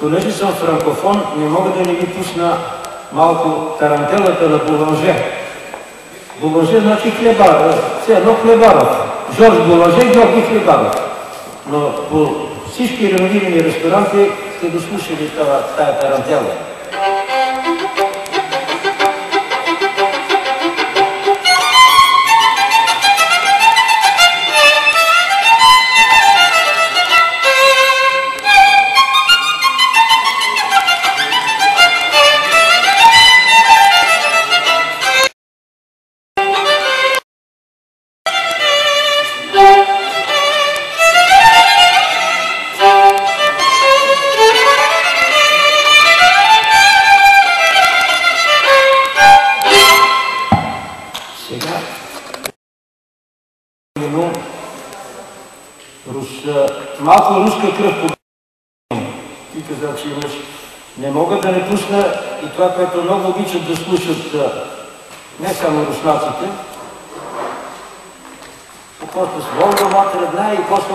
понеже съм франкофон, не мога да не ви пусна малко тарантелата на Буланже. Буланже значи хлебар, все едно хлебаров. Жорж Буланже, Георги Хлебаров. Но по всички реновирани ресторанти сте дослушали тая тарантела. Малко руска кръв по ти каза, че имаш. Не мога да не пусна и това, което много обичат да слушат не само руснаците, по-просто с Волга, матера, и после